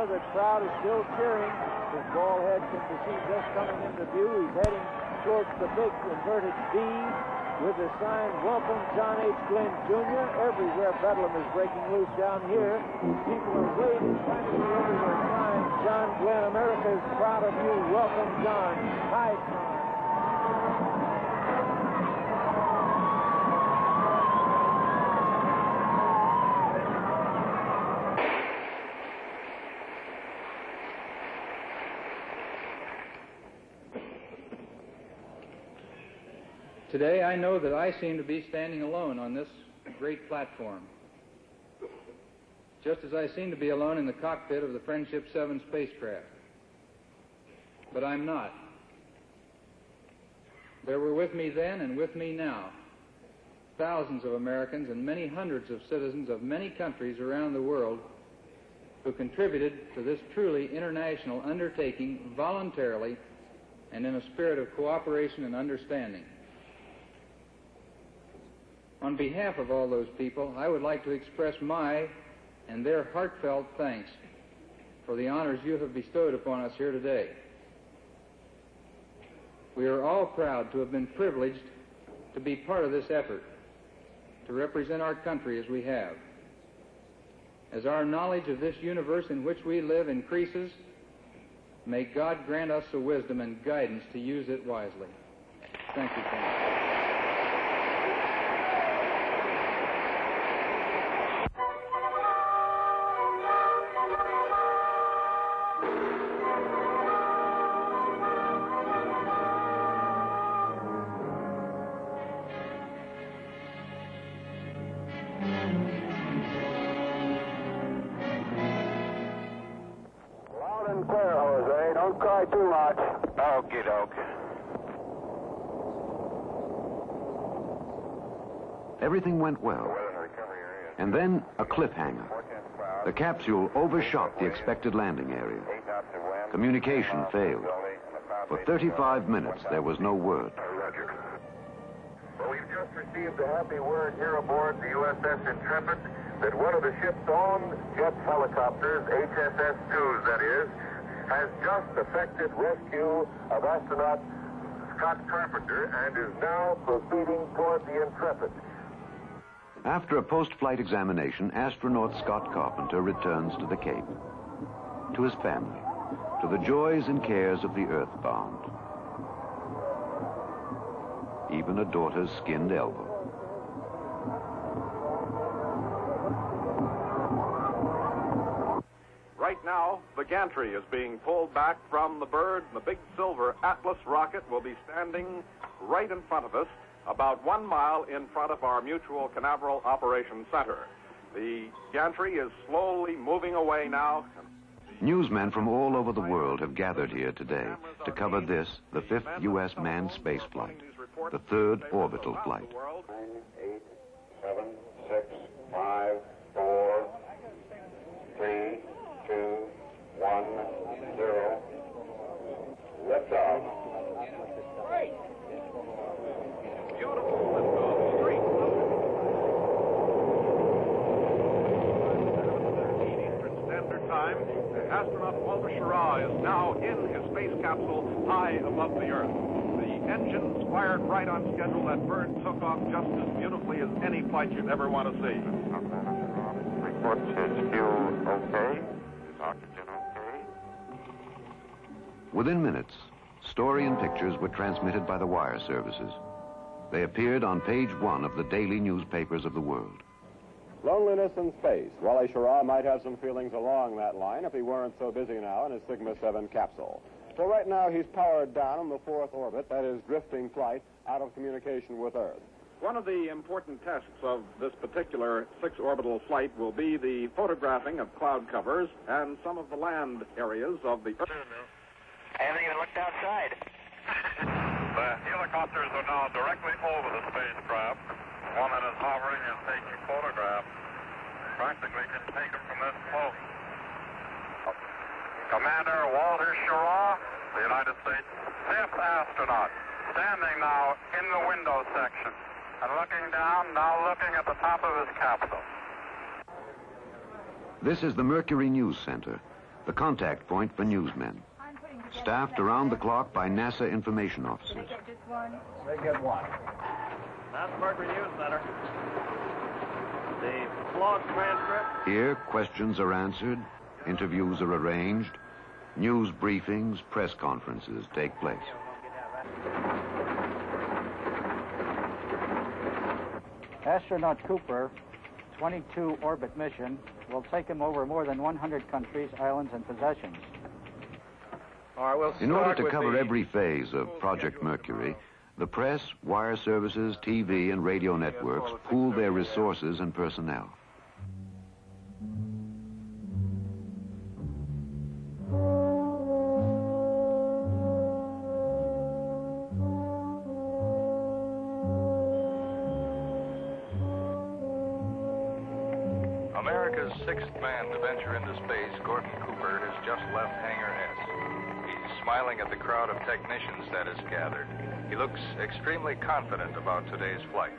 there. The crowd is still cheering. His ball head can be seen just coming into view. He's heading towards the big inverted V with the sign, "Welcome, John H. Glenn Jr." Everywhere Bedlam is breaking loose down here. People are waiting, trying to see everywhere, crying, "John Glenn, America is proud of you. Welcome, John." Hi, John. Today, I know that I seem to be standing alone on this great platform, just as I seem to be alone in the cockpit of the Friendship 7 spacecraft. But I'm not. There were with me then and with me now thousands of Americans and many hundreds of citizens of many countries around the world who contributed to this truly international undertaking voluntarily and in a spirit of cooperation and understanding. On behalf of all those people, I would like to express my and their heartfelt thanks for the honors you have bestowed upon us here today. We are all proud to have been privileged to be part of this effort, to represent our country as we have. As our knowledge of this universe in which we live increases, may God grant us the wisdom and guidance to use it wisely. Thank you, friends. Too much. Okie doke. Everything went well. And then a cliffhanger. The capsule overshot the expected landing area. Communication failed. For 35 minutes, there was no word. Well, we've just received a happy word here aboard the USS Intrepid that one of the ship's own jet helicopters, HSS-2s that is, has just effected rescue of astronaut Scott Carpenter and is now proceeding toward the Intrepid. After a post-flight examination, astronaut Scott Carpenter returns to the Cape, to his family, to the joys and cares of the earthbound. Even a daughter's skinned elbow. Right now, the gantry is being pulled back from the bird, and the big silver Atlas rocket will be standing right in front of us, about 1 mile in front of our Mutual Canaveral Operations Center. The gantry is slowly moving away now. Newsmen from all over the world have gathered here today to cover this, the 5th U.S. manned space flight, the 3rd orbital flight. 9, 8, 7, 6, 5, 4, 3, 2, 1, 0. Lift off. Beautiful liftoff. Straight. Eastern Standard Time. Astronaut Walter Schirra is now in his space capsule high above the Earth. The engines fired right on schedule. That bird took off just as beautifully as any flight you'd ever want to see. Reports his fuel okay. Oxygen okay? Within minutes, story and pictures were transmitted by the wire services. They appeared on page 1 of the daily newspapers of the world. Loneliness in space. Wally Schirra might have some feelings along that line if he weren't so busy now in his Sigma 7 capsule. So right now he's powered down on the 4th orbit, that is drifting flight, out of communication with Earth. One of the important tests of this particular 6-orbital flight will be the photographing of cloud covers and some of the land areas of the Earth. I haven't even looked outside. The helicopters are now directly over the spacecraft. One that is hovering is taking photographs. Practically can take them from this close. Commander Walter Schirra, the United States 5th astronaut, standing now in the window section. And looking down, now looking at the top of his capsule. This is the Mercury News Center, the contact point for newsmen, staffed around the clock by NASA information officers. They get one. That's Mercury News Center. The log transcript. Here, questions are answered, interviews are arranged, news briefings, press conferences take place. Astronaut Cooper, 22 orbit mission, will take him over more than 100 countries, islands, and possessions. All right, we'll In order to start cover with every phase of Project Mercury, the press, wire services, TV, and radio networks pool their resources and personnel. America's sixth man to venture into space, Gordon Cooper, has just left Hangar S. He's smiling at the crowd of technicians that has gathered. He looks extremely confident about today's flight.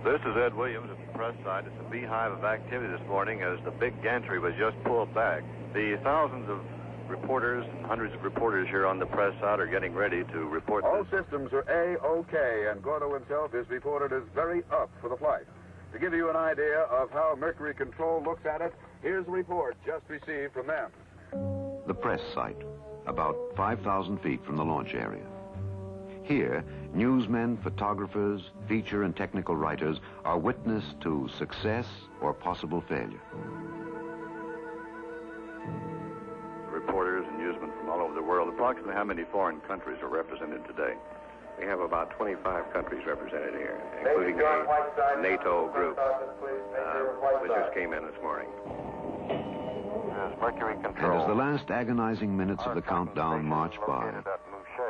This is Ed Williams at the press side. It's a beehive of activity this morning as the big gantry was just pulled back. The thousands of reporters, hundreds of reporters here on the press side are getting ready to report All this. systems are A-OK, and Gordo himself is reported as very up for the flight. To give you an idea of how Mercury Control looks at it, here's a report just received from them. The press site, about 5,000 feet from the launch area. Here, newsmen, photographers, feature and technical writers are witness to success or possible failure. Reporters and newsmen from all over the world. Approximately how many foreign countries are represented today? We have about 25 countries represented here, including a NATO group, which just came in this morning. Mercury And Control. as the last agonizing minutes of the countdown march by,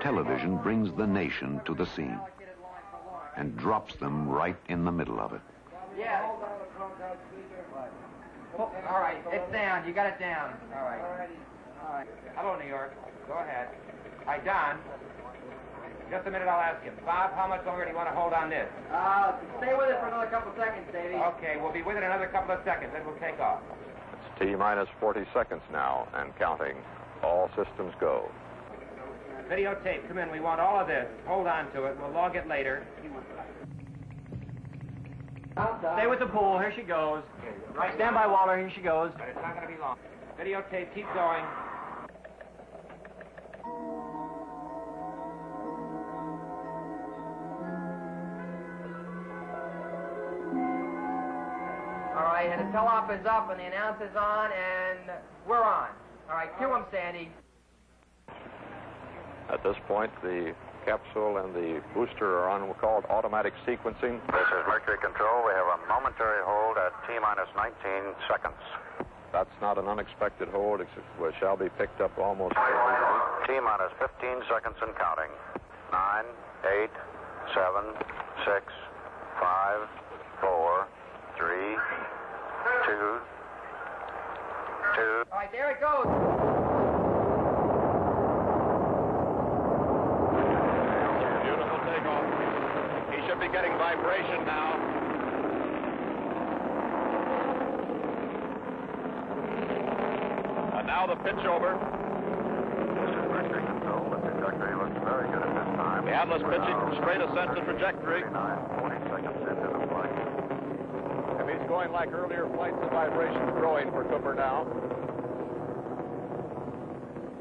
television brings the nation to the scene and drops them right in the middle of it. Yeah. Oh, all right, it's down. You got it down. All right. All right. Hello, New York. Go ahead. Hi, Don. Just a minute, I'll ask him. Bob, how much longer do you want to hold on this? Stay with it for another couple seconds, Davey. Okay, we'll be with it another couple of seconds, then we'll take off. It's T-minus 40 seconds now and counting. All systems go. Videotape, come in. We want all of this. Hold on to it. We'll log it later. Stay with the pool. Here she goes. Right, stand by, Waller. Here she goes. It's not going to be long. Videotape, keep going. All right, and the tell-off is up, and the announcer's on, and we're on. All right, cue him, Sandy. At this point, the capsule and the booster are on what's called automatic sequencing. This is Mercury Control. We have a momentary hold at T-minus 19 seconds. That's not an unexpected hold. It shall be picked up almost. T-minus 15 seconds and counting. 9, 8, 7, 6, 5, 4, 3, 2, 2. All right, there it goes. Beautiful takeoff. He should be getting vibration now. And now the pitch over. This is Mercury Control. The trajectory looks very good at this time. The Atlas pitching straight ascent to trajectory. 40 seconds into the flight. If he's going like earlier flights, the vibration's growing for Cooper now.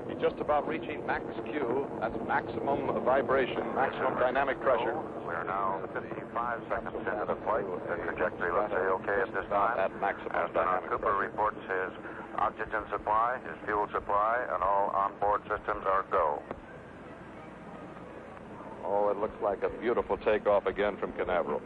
He's just about reaching max Q. That's maximum vibration, maximum dynamic pressure. We are now 55 seconds into the flight. The trajectory looks okay at this time. At maximum Astronaut dynamic Cooper pressure. reports his oxygen supply, his fuel supply, and all onboard systems are go. Oh, it looks like a beautiful takeoff again from Canaveral.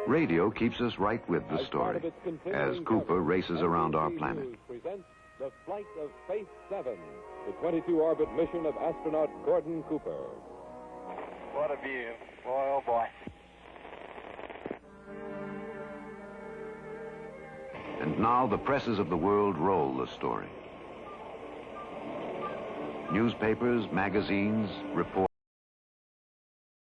Radio keeps us right with the story as Cooper races around our planet. Presents the flight of Space 7, the 22-orbit mission of astronaut Gordon Cooper. What a view. Boy, oh boy. And now the presses of the world roll the story. Newspapers, magazines, reports.